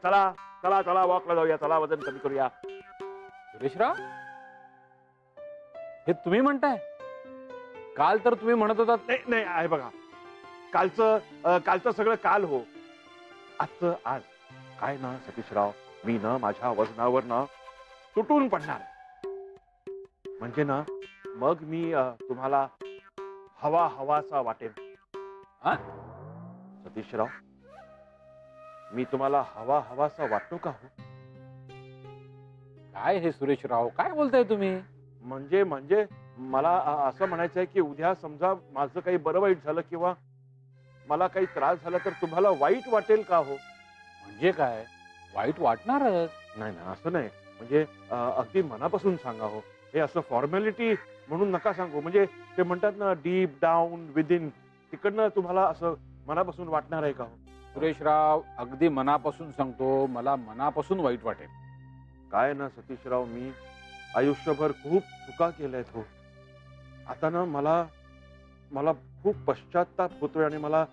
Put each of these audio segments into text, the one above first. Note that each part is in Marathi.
चला चला चला वॉकला जाऊया, चला वजन कमी करूया. सुरेशराव, हे तुम्ही म्हणताय? काल तर तुम्ही म्हणत होता. नाही नाही, आहे बघा, कालचं सगळं काल हो, आजचं आज. काय ना सतीशराव, मी ना माझ्या वजनावर ना तुटून पडणार, म्हणजे ना मग मी तुम्हाला हवासा वाटेन. सतीशराव, मी तुम्हाला हवासा वाटतो का हो? काय हे सुरेशराव, काय बोलताय तुम्ही? म्हणजे मला असं म्हणायचं आहे की उद्या समजा माझं काही बरं वाईट झालं किंवा मला काही त्रास झाला तर तुम्हाला वाईट वाटेल का हो? म्हणजे काय, वाईट वाटणारच. नाही ना, असं नाही, म्हणजे अगदी मनापासून सांगा हो. हे असं फॉर्मॅलिटी म्हणून नका सांगू. म्हणजे ते म्हणतात ना, डीप डाऊन विदिन, तिकडनं तुम्हाला असं मनापासून वाटणार आहे का हो? सुरेशराव, अगदी मनापासून सांगतो, मला मनापासून वाईट वाटेल. काय ना सतीशराव, मी आयुष्यभर खूप चुका केल्यात हो. आता ना मला खूप पश्चाताप होतोय आणि मला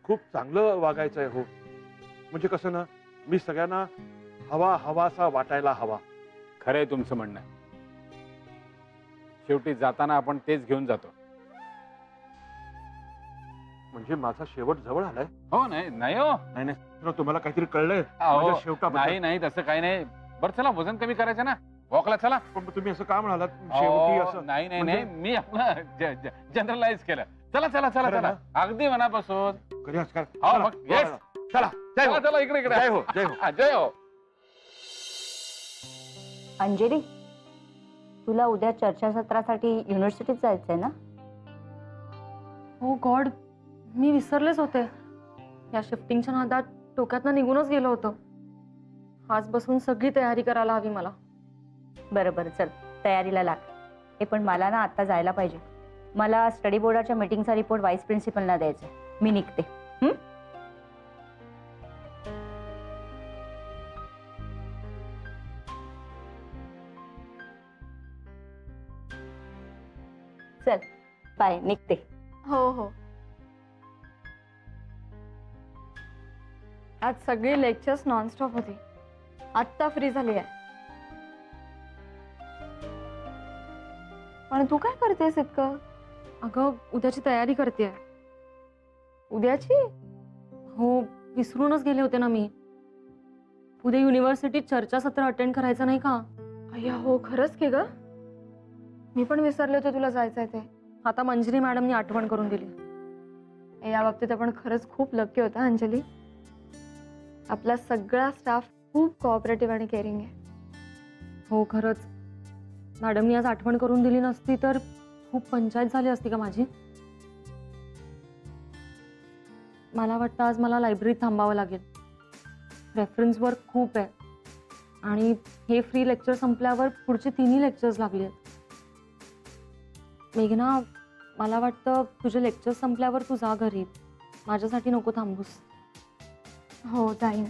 खूप चांगलं वागायचं आहे हो. म्हणजे कसं ना, मी सगळ्यांना हवासा वाटायला हवा. खरंय तुमचं म्हणणं. शेवटी जाताना आपण तेच घेऊन जातो. म्हणजे माझा शेवट जवळ आलाय. हो, नाही नाही हो, नाही नाही, तुम्हाला काहीतरी कळलंय नाही नाही, तसं काही नाही. बरं चला, वजन कमी करायचं ना, वॉकला चला. पण तुम्ही असं का म्हणालात शेवटी? असं नाही नाही नाही, मी आपलं जनरलाइज केलं. चला चला चला चला, अगदी मनापासून. चला चला चला, इकडे इकडे. जय हो, जय हो, जय हो. अंजली, तुला उद्या चर्चासत्रासाठी युनिव्हर्सिटीत जायचंय ना? हो गॉड, मी विसरलेच होते. या शिफ्टिंगच्या नादात डोक्यातनं निघूनच गेलो होतं. आज बसून सगळी तयारी करायला हवी मला. बरं चल, तयारीला लाग. हे पण मला ना आता जायला पाहिजे. मला स्टडी बोर्डाच्या मीटिंगचा रिपोर्ट व्हाईस प्रिन्सिपलला द्यायचा. मी निघते. चल बाय, निघते. हो हो. आज सगळी लेक्चर्स नॉनस्टॉप होती. आत्ता फ्री झाली आहे. पण तू काय करतेस इतकं? अगं, उद्याची तयारी करतेय. उद्याची? हो, विसरूनच गेले होते ना मी. उद्या युनिव्हर्सिटीत चर्चासत्र अटेंड करायचं नाही का? अय्या हो, खरंच की ग, मी पण विसरले होते तुला जायचंय ते. आता मंजिरी मॅडमनी आठवण करून दिली. या बाबतीत आपण खरंच खूप लकी होता अंजली. आपला सगळा स्टाफ खूप कोऑपरेटिव्ह आणि केअरिंग आहे. हो खरंच, मॅडमनी आज आठवण करून दिली नसती तर खूप पंचायत झाली असती का माझी. मला वाटतं आज मला लायब्ररीत थांबावं लागेल. रेफरन्स वर्क खूप आहे आणि हे फ्री लेक्चर संपल्यावर पुढचे 3 लेक्चर्स लागले आहेत. मेघना, मला वाटतं तुझे लेक्चर संपल्यावर तू जा घरी. माझ्यासाठी नको थांबूस. हो जाईन.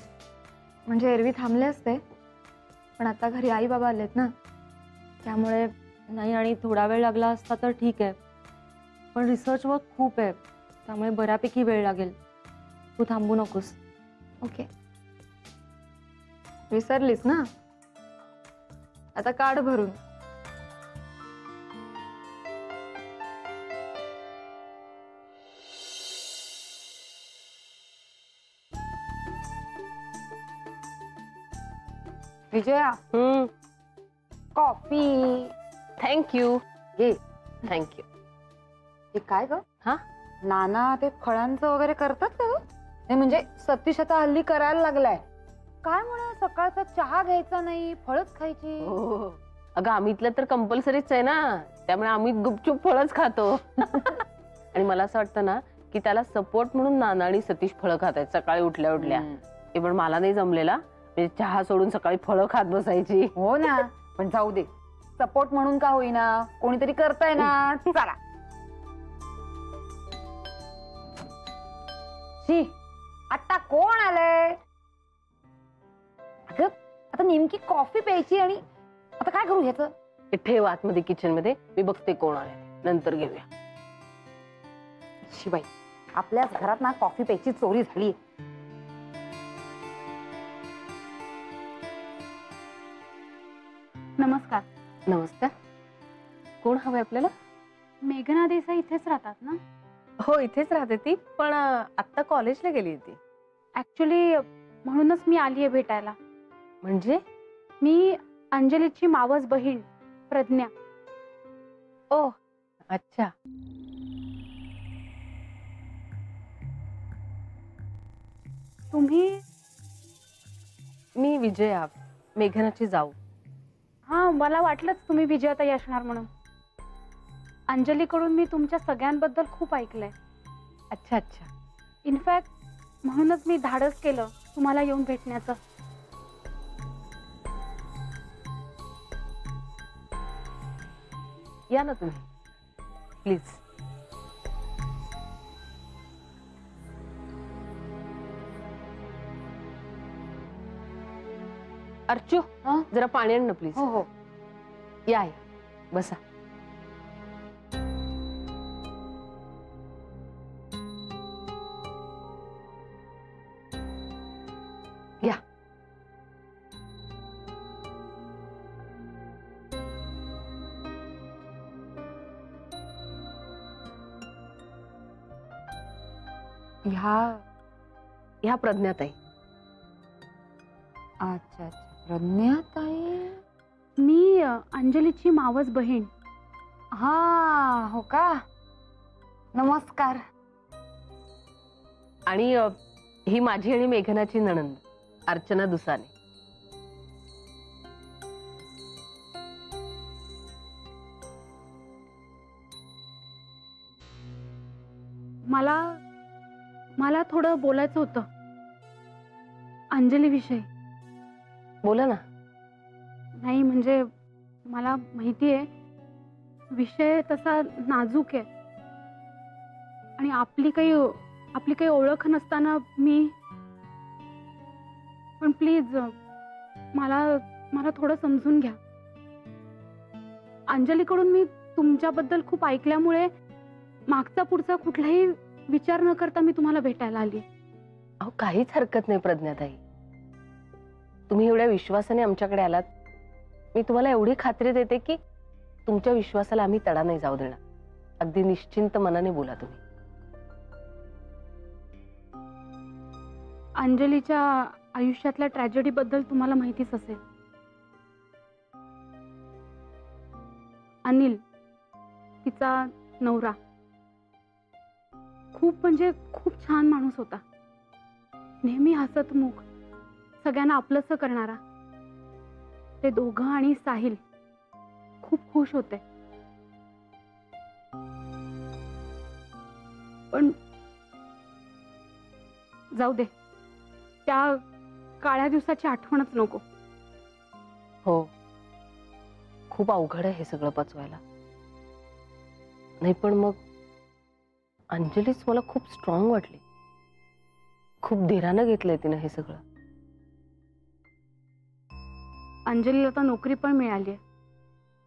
म्हणजे एरवी थांबले असते, पण आता घरी आई बाबा आलेत ना, त्यामुळे नाही. आणि थोडा वेळ लागला असता तर ठीक आहे, पण रिसर्च वर्क खूप आहे, त्यामुळे बऱ्यापैकी वेळ लागेल. तू थांबू नकोस. ओके. विसरलीस ना? आता काढ भरून. विजया, कॉफी. थँक्यू. घे. थँक्यू. हे काय ग? हा, नाना ते फळांचं वगैरे करतात का ग? नाही म्हणजे सतीश आता हल्ली करायला लागलाय. काय म्हणे, सकाळचा चहा घ्यायचा नाही, फळच खायची. अगं अमितला तर कंपल्सरीच आहे ना, त्यामुळे आम्ही गुपचूप फळच खातो. आणि मला असं वाटतं ना की त्याला सपोर्ट म्हणून नाना आणि सतीश फळं खात आहेत सकाळी उठल्या उठल्या. ते पण मला नाही जमलेला, म्हणजे चहा सोडून सकाळी फळं खात बसायची. हो ना, पण जाऊ दे, सपोर्ट म्हणून का होईना, कोणीतरी करताय ना. चला. शी, आता कोण आलंय? अगं, आता नेमकी कॉफी प्यायची आणि आता काय करू ह्याचं? ठेव आतमध्ये किचन मध्ये, मी बघते कोण आले, नंतर घेऊया. शिवाई, आपल्याच घरात ना कॉफी प्यायची चोरी झाली. नमस्कार. नमस्कार. कोण हवंय आपल्याला? मेघना देसाई इथेच राहतात ना? हो, इथेच राहते ती, पण आता कॉलेजला गेली ती. ऍक्च्युली म्हणूनच मी आली आहे भेटायला. म्हणजे? मी अंजलीची मावस बहीण प्रज्ञा. ओ, अच्छा. तुम्ही? मी विजया, मेघनाची जाऊ. हा, मला वाटलंच तुम्ही विजयाताई असणार म्हणून. अंजलीकडून मी तुमच्या सगळ्यांबद्दल खूप ऐकलंय. अच्छा अच्छा. इनफॅक्ट म्हणूनच मी धाडस केलं तुम्हाला येऊन भेटण्याचं. या ना तुम्ही प्लीज. अर्चू, जरा पाणी आण ना प्लीज. हो हो. या या, बसा. या. ह्या प्रज्ञाताई. अच्छा अच्छा, प्रज्ञाताई. मी अंजलीची मावस बहीण. हा, हो का. नमस्कार. आणि ही माझी आणि मेघनाची नणंद अर्चना दुसाने. मला थोडं बोलायचं होतं अंजली विषयी. बोला ना. नाही म्हणजे मला माहिती आहे विषय तसा नाजूक आहे आणि आपली काही ओळख नसताना मी. पण प्लीज मला थोडं समजून घ्या. अंजलीकडून मी तुमच्याबद्दल खूप ऐकल्यामुळे मागचा पुढचा कुठलाही विचार न करता मी तुम्हाला भेटायला आली. अहो, काहीच हरकत नाही प्रज्ञाताई. तुम्ही एवढ्या विश्वासाने आमच्याकडे आलात. मी तुम्हाला एवढी खात्री देते की तुमच्या विश्वासाला आम्ही तडा नाही जाऊ देणार. अगदी निश्चिंत मनाने बोला तुम्ही. अंजलीच्या आयुष्यातल्या ट्रॅजेडी बद्दल तुम्हाला माहितीच असेल. अनिल, तिचा नवरा, खूप छान माणूस होता. नेहमी हसतमुख, सगळ्यांना आपलंसं करणारा. ते दोघं आणि साहिल खूप खुश होते. पण जाऊ दे, त्या काळ्या दिवसाची आठवणच नको. हो, खूप अवघड आहे हे सगळं पचवायला. नाही पण मग अंजलीच मला खूप स्ट्रॉंग वाटली. खूप धीरानं घेतलंय तिनं हे सगळं. अंजलीला आता नोकरी पण मिळाली आहे.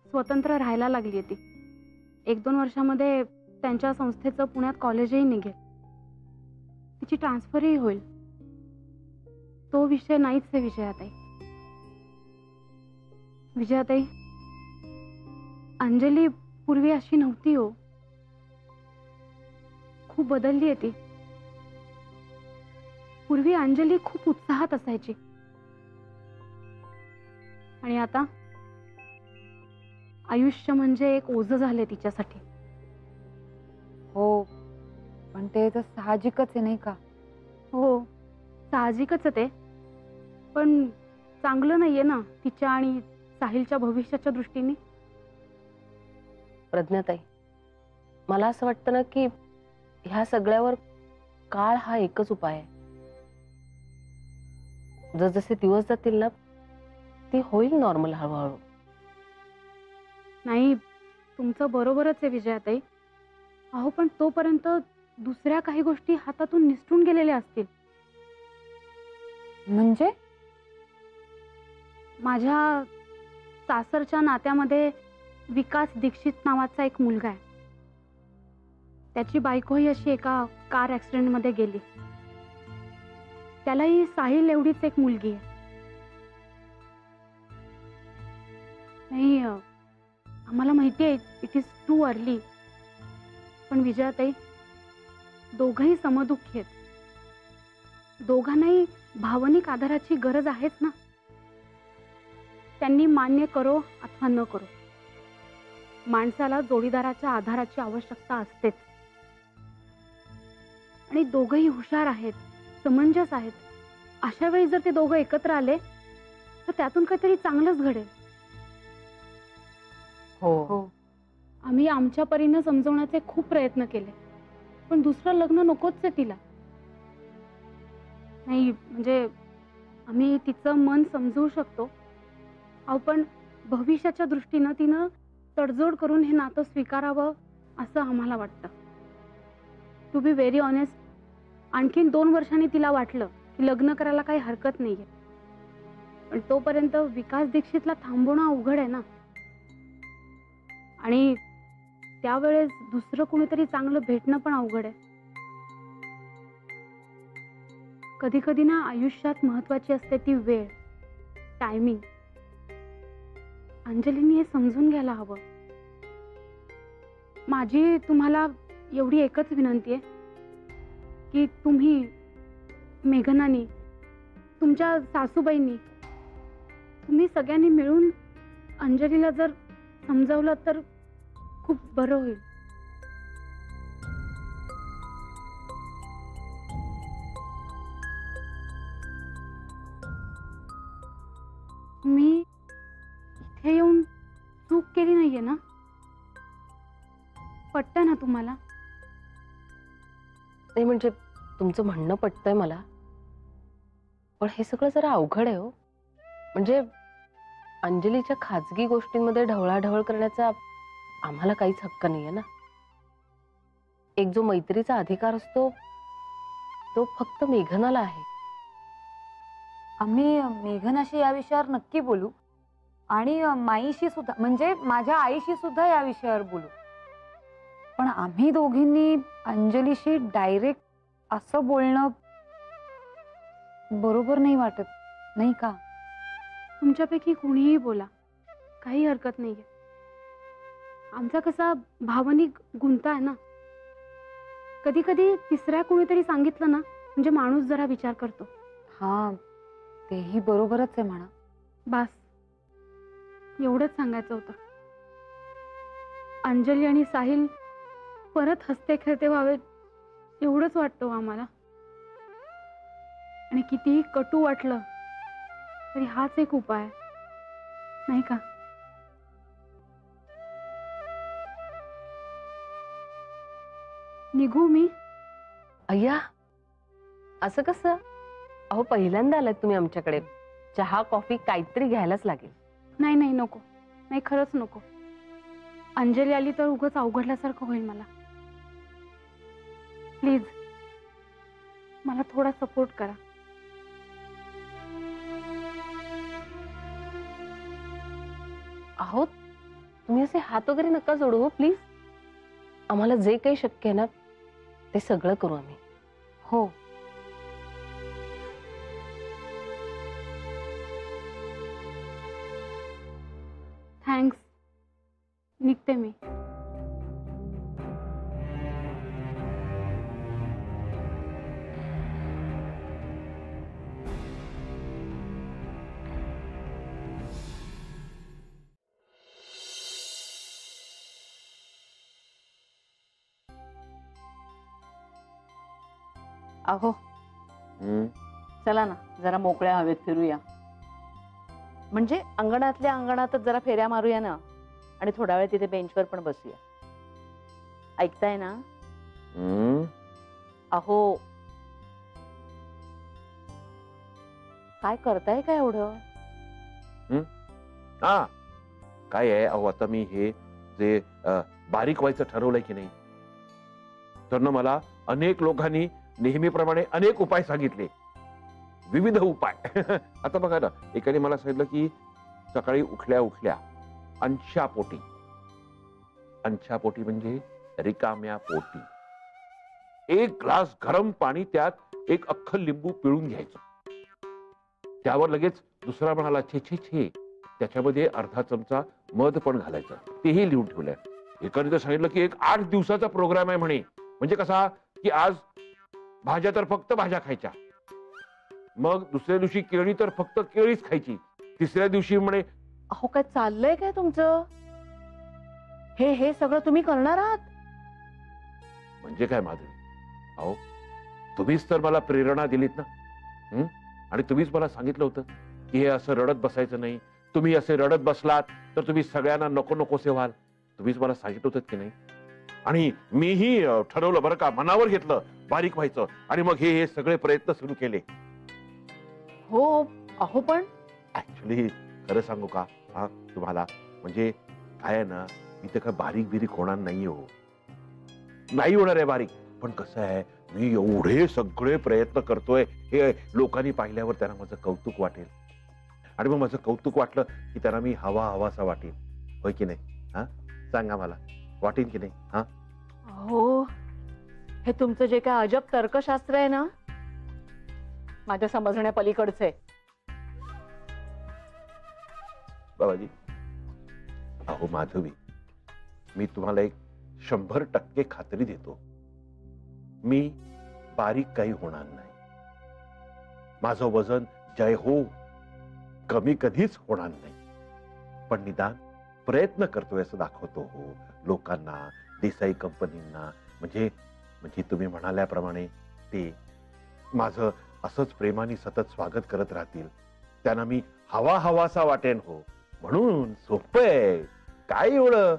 स्वतंत्र राहायला लागली आहे ती. 1-2 वर्षामध्ये त्यांच्या संस्थेचं पुण्यात कॉलेजही निघेल. तिची ट्रान्सफरही होईल. तो विषय नाहीच आहे विजयाताई. विजयाताई, अंजली पूर्वी अशी नव्हती हो. खूप बदलली आहे ती. पूर्वी अंजली खूप उत्साहात असायची आणि आता आयुष्य म्हणजे एक ओझं झालंय तिच्यासाठी. हो, पण ते तर साहजिकच आहे नाही का. हो, साहजिकच आहे ते. पण चांगलं नाहीये ना तिच्या आणि साहिलच्या भविष्याच्या दृष्टीने. प्रज्ञाताई, मला असं वाटतं ना की ह्या सगळ्यावर काळ हा एकच उपाय आहे. जसजसे दिवस जातील ना, ती होईल नॉर्मल हळूहळू. नाही, तुमचं बरोबरच आहे विजयाताई. अहो, पण तोपर्यंत दुसऱ्या काही गोष्टी हातातून निसटून गेलेल्या असतील. म्हणजे माझ्या सासरच्या नात्यामध्ये विकास दीक्षित नावाचा एक मुलगा आहे. त्याची बायकोही अशी एका कार ऍक्सिडेंटमध्ये गेली. त्यालाही साहिल एवढीच एक मुलगी आहे. नाही आम्हाला माहिती आहे इट इज टू अर्ली, पण विजयाताई दोघंही समदुःखी आहेत. दोघांनाही भावनिक आधाराची गरज आहेच ना. त्यांनी मान्य करो अथवा न करो, माणसाला जोडीदाराच्या आधाराची आवश्यकता असतेच. आणि दोघंही हुशार आहेत, समंजस आहेत. अशा वेळी जर ते दोघं एकत्र आले तर त्यातून काहीतरी चांगलंच घडेल. हो आम्ही आमच्या परीने समजवण्याचे खूप प्रयत्न केले, पण दुसरं लग्न नकोच आहे तिला. नाही म्हणजे आम्ही तिचं मन समजवू शकतो, अहो पण भविष्याच्या दृष्टीनं तिनं तडजोड करून हे नातं स्वीकारावं असं आम्हाला वाटतं. टू बी व्हेरी ऑनेस्ट, आणखीन 2 वर्षांनी तिला वाटलं की लग्न करायला काही हरकत नाहीये, पण तोपर्यंत विकास दीक्षितला थांबवणं अवघड आहे ना. आणि त्यावेळेस दुसरं कोणीतरी चांगलं भेटणं पण अवघड आहे. कधी कधी ना आयुष्यात महत्वाची असते ती वेळ, टायमिंग. अंजलीने हे समजून घ्यायला हवं. माझी तुम्हाला एवढी एकच विनंती आहे की तुम्ही, मेघनानी, तुमच्या सासूबाईंनी, तुम्ही सगळ्यांनी मिळून अंजलीला जर समजावलं तर खूप बरं होईल. मी इथे येऊन चूक केली नाहीये ना? पटतं ना तुम्हाला? नाही म्हणजे तुमचं म्हणणं पटतंय मला, पण हे सगळं जरा अवघड आहे हो. म्हणजे अंजलीच्या खाजगी गोष्टींमध्ये ढवळाढवळ करण्याचा आम्हाला काहीच हक्क नाहीये ना. एक जो मैत्रीचा अधिकार असतो तो फक्त मेघनाला आहे. आम्ही मेघनाशी या विषयावर नक्की बोलू आणि माईशी सुद्धा, म्हणजे माझ्या आईशी सुद्धा या विषयावर बोलू. पण आम्ही दोघींनी अंजलीशी डायरेक्ट असं बोलणं बरोबर नाही वाटत, नाही का? तुमच्यापैकी कोणीही बोला, काही हरकत नाहीये. आमचा कसा भावनिक गुंता आहे ना. कधी कधी तिसऱ्या कोणीतरी सांगितलं ना म्हणजे माणूस जरा विचार करतो. हा, तेही बरोबरच आहे म्हणा. बस एवढंच सांगायचं होतं. अंजली आणि साहिल परत हसते खेळते व्हावेत एवढंच वाटतं आम्हाला. आणि कितीही कटू वाटलं तरी हाच एक उपाय आहे, नाही का? निघू मी? अय्या, असं कसं? अहो पहिल्यांदा आलात तुम्ही आमच्याकडे. चहा कॉफी काहीतरी घ्यायलाच लागेल. नाही नाही नको, नाही खरंच नको. अंजली आली तर उगाच अवघडल्यासारखं होईल मला. प्लीज मला थोडा सपोर्ट करा. आहोत तुम्ही असे हात वगैरे नका जोडू हो प्लीज. आम्हाला जे काही शक्य आहे ना ते सगळं करू आम्ही. हो, थँक्स. निघते मी. अहो हम्म. चला ना जरा मोकळ्या हवेत फिरूया. म्हणजे अंगणातल्या अंगणातच जरा फेऱ्या मारूया ना, आणि थोडा वेळ तिथे बेंचवर पण बसूया. ऐकताय ना? हम्म. अहो काय करताय काय एवढं? हा, काय आहे अहो, आता मी हे जे बारीक व्हायचं ठरवलंय की नाही, तर ना मला अनेक लोकांनी नेहमीप्रमाणे अनेक उपाय सांगितले, विविध उपाय. आता बघा ना, एकाने मला सांगितलं की सकाळी उठल्या उठल्या अंशापोटी, अंशापोटी म्हणजे रिकाम्या पोटी 1 ग्लास गरम पाणी, त्यात 1 अख्खं लिंबू पिळून घ्यायचं. त्यावर लगेच दुसरा म्हणाला, छे छे छे, त्याच्यामध्ये अर्धा चमचा मध पण घालायचं, तेही लिहून ठेवलंय. एकाने तर सांगितलं की एक 8 दिवसाचा प्रोग्राम आहे म्हणे. म्हणजे कसा की आज भाज्या तर फक्त भाज्या खायच्या, मग दुसऱ्या दिवशी केळी तर फक्त केळीच खायची, तिसऱ्या दिवशी म्हणे. अहो काय चाललंय काय तुमचं? हे हे सगळं तुम्ही करणार आहात? म्हणजे काय माधवी, अहो तुम्हीच तर मला प्रेरणा दिलीत ना. आणि तुम्हीच मला सांगितलं होतं की हे असं रडत बसायचं नाही. तुम्ही असे रडत बसलात तर तुम्ही सगळ्यांना नको नकोसे व्हाल. तुम्हीच मला सांगितलं होतं की नाही. आणि मीही ठरवलं बरं का, मनावर घेतलं बारीक व्हायचं, आणि मग हे सगळे प्रयत्न सुरू केले. हो अहो पण ऍक्च्युली खरं सांगू का हा तुम्हाला, म्हणजे काय आहे ना, मी तर काय बारीक बिरीक होणार नाही हो, नाही होणार आहे बारीक. पण कसं आहे, मी एवढे सगळे प्रयत्न करतोय, हे लोकांनी पाहिल्यावर त्यांना माझं कौतुक वाटेल, आणि मग माझं कौतुक वाटलं की त्यांना मी हवासा वाटेल. होय की नाही? हा सांगा मला, वाटेल की नाही? हा हो, हे तुमचं जे काय अजब तर्कशास्त्र आहे ना, माझ्या समजण्या पलीकडचं आहे. बाबाजी, अहो माधवी, मी तुम्हाला एक 100% खात्री देतो, मी बारीक काही होणार नाही. माझं वजन जय हो कमी कधीच होणार नाही. पण निदान प्रयत्न करतोय असं दाखवतो हो लोकांना, देसाई कंपनींना. म्हणजे तुम्ही म्हणाल्याप्रमाणे ते माझं असंच प्रेमाने सतत स्वागत करत राहतील, त्यांना मी हवासा वाटेन हो. म्हणून सोपं आहे, काय एवढं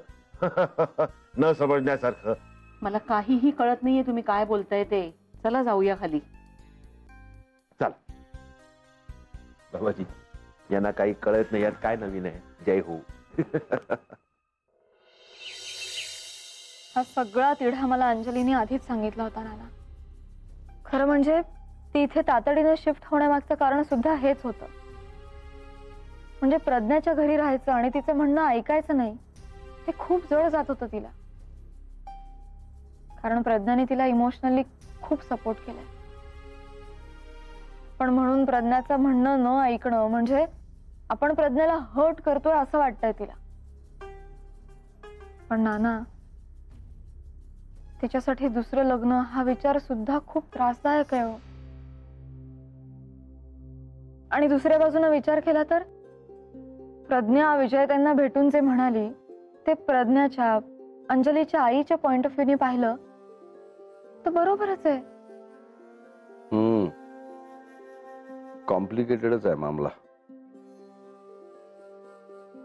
न समजण्यासारखं. मला काहीही कळत नाहीये तुम्ही काय बोलताय ते. चला जाऊया खाली. चल बाबाजी, यांना काही कळत नाही, यात काय नवीन आहे. जय हो. हा सगळा तिढा मला अंजलीने आधीच सांगितला होता नाना. खरं म्हणजे ती इथे तातडीने शिफ्ट होण्यामागचं कारण सुद्धा हेच होतं. म्हणजे प्रज्ञाच्या घरी राहायचं आणि तिचं म्हणणं ऐकायचं नाही, हे खूप जड जात होतं तिला. कारण प्रज्ञाने तिला इमोशनली खूप सपोर्ट केलाय. पण म्हणून प्रज्ञाचं म्हणणं न ऐकणं म्हणजे आपण प्रज्ञाला हर्ट करतोय असं वाटतंय तिला. पण नाना, तिच्यासाठी दुसरं लग्न हा विचार सुद्धा खूप त्रासदायक आहे हो. आणि दुसऱ्या बाजूने विचार केला तर प्रज्ञा विजय त्यांना भेटून जे म्हणाली ते प्रज्ञाच्या, अंजलीच्या आईच्या पॉइंट ऑफ व्ह्यूने पाहिलं तर बरोबरच आहे. कॉम्प्लिकेटेडच आहे मामला,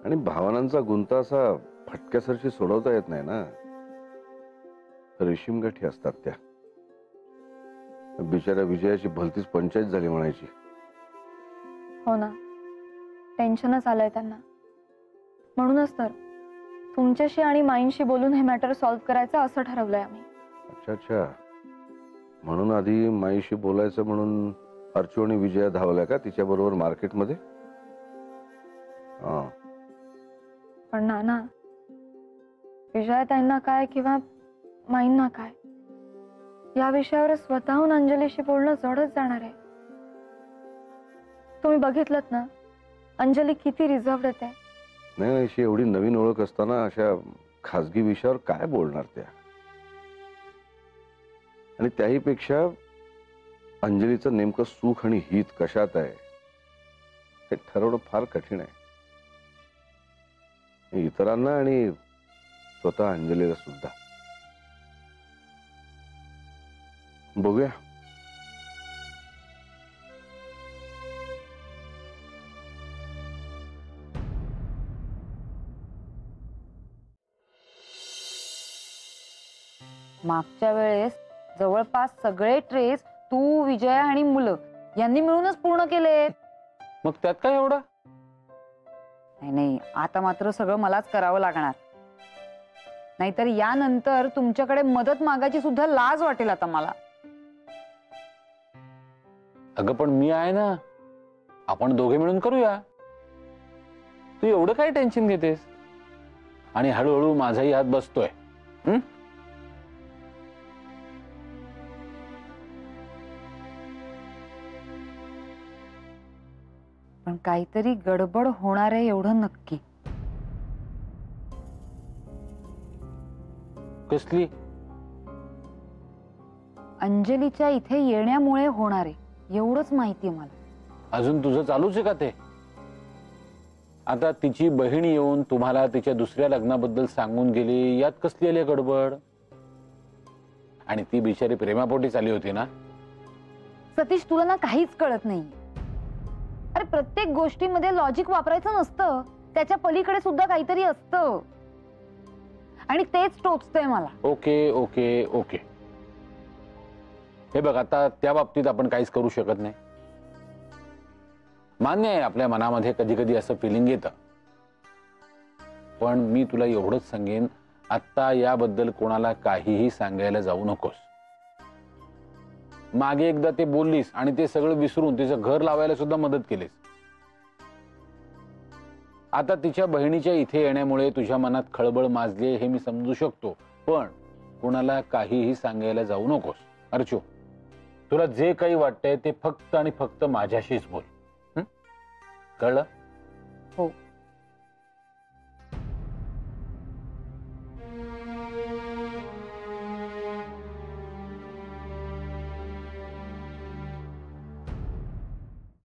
आणि भावनांचा गुंता असा फटक्यासारखी सोडवता येत नाही ना. रेशीम गाठी असतात त्या. बिचाऱ्या विजयाची भलतीच पंचायत झाली म्हणायची. हो ना, टेन्शनच आलंय त्यांना. म्हणूनच तर तुमच्याशी आणि माईंशी बोलून हे मॅटर सॉल्व्ह करायचं असं ठरवलंय आम्ही. अच्छा, म्हणून आधी माईशी बोलायचं म्हणून अर्चू आणि विजया धावल्या का तिच्या बरोबर मार्केटमध्ये? पण नाना, विजयाताईंना काय किंवा माईंना काय, या विषयावर स्वतःहून अंजलीशी बोलणं जडच जाणार आहे. तुम्ही बघितलत ना अंजली किती रिझर्व्ड आहे. नाही, अशी एवढी नवीन ओळख असताना अशा खासगी विषयावर काय बोलणार त्या? आणि त्याही पेक्षा अंजलीचं नेमकं सुख आणि हित कशात आहे हे ठरवणं फार कठीण आहे, इतरांना आणि स्वतः अंजलीला सुद्धा. बघूया. मागच्या वेळेस जवळपास सगळे ट्रेस तू, विजय आणि मुलं यांनी मिळूनच पूर्ण केले. मग त्यात काय एवढं? नाही, आता मात्र सगळं मलाच करावं लागणार. नाहीतर यानंतर तुमच्याकडे मदत मागायची सुद्धा लाज वाटेल आता मला. अगं पण मी आहे ना, आपण दोघे मिळून करूया. तू एवढं काय टेन्शन घेतेस? आणि हळूहळू माझाही हात बसतोय. पण पण काहीतरी गडबड होणार आहे एवढं नक्की. कसली? अंजलीच्या इथे येण्यामुळे होणार आहे एवढंच माहिती आहे मला. अजून तुझं चालूच आहे का ते? आता तिची बहीण येऊन तुम्हाला तिच्या दुसऱ्या लग्नाबद्दल सांगून गेली, यात कसली आली गडबड? आणि ती बिचारी प्रेमापोटीच आली होती ना? सतीश, तुला ना काहीच कळत नाही. अरे प्रत्येक गोष्टीमध्ये लॉजिक वापरायचं नसतं, त्याच्या पलीकडे सुद्धा काहीतरी असतं आणि तेच टोचतंय मला. ओके ओके ओके, हे बघ, आता त्या बाबतीत आपण काहीच करू शकत नाही. मान्य आहे आपल्या मनामध्ये कधी कधी असं फिलिंग येतं, पण मी तुला एवढंच सांगेन, आता याबद्दल कोणाला काहीही सांगायला जाऊ नकोस. मागे एकदा ते बोललीस आणि ते सगळं विसरून तिचं घर लावायला सुद्धा मदत केलीस. आता तिच्या बहिणीच्या इथे येण्यामुळे तुझ्या मनात खळबळ माजली हे मी समजू शकतो, पण कोणाला काहीही सांगायला जाऊ नकोस. अर्चू, तुला जे काही वाटतंय ते फक्त आणि फक्त माझ्याशीच बोल. कळलं? हो.